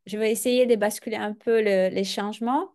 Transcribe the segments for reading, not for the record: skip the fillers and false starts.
je vais essayer de basculer un peu les changements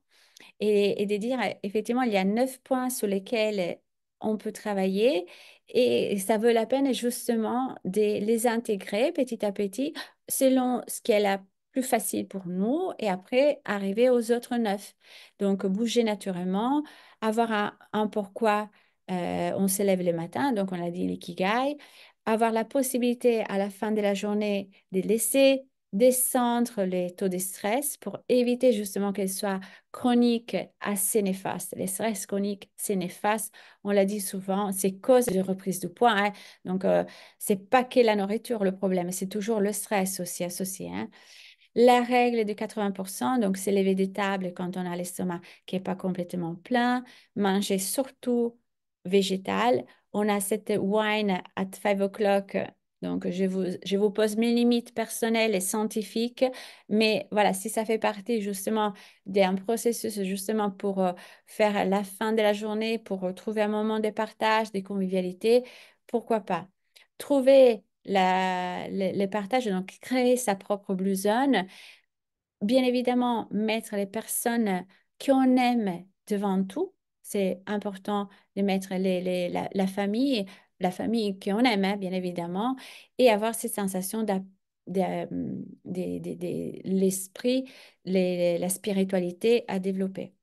et de dire, effectivement, il y a 9 points sur lesquels on peut travailler et ça vaut la peine justement de les intégrer petit à petit selon ce qui est la plus facile pour nous et après arriver aux autres 9. Donc, bouger naturellement, avoir un pourquoi on se lève le matin, donc on a dit l'ikigai, avoir la possibilité à la fin de la journée de laisser descendre les taux de stress pour éviter justement qu'elles soient chroniques assez néfastes. Les stress chroniques, c'est néfaste. On l'a dit souvent, c'est cause de reprise de poids, hein. Donc, c'est pas que la nourriture le problème, c'est toujours le stress aussi associé, hein. La règle de 80%, donc c'est lever des tables quand on a l'estomac qui n'est pas complètement plein. Manger surtout végétal. On a cette wine at 5 o'clock. Donc, je vous pose mes limites personnelles et scientifiques. Mais voilà, si ça fait partie justement d'un processus justement pour faire la fin de la journée, pour trouver un moment de partage, de convivialité, pourquoi pas? Trouver le partage, donc créer sa propre blue zone. Bien évidemment, mettre les personnes qu'on aime devant tout. C'est important de mettre la famille qu'on aime, hein, bien évidemment, et avoir cette sensation l'esprit, la spiritualité à développer.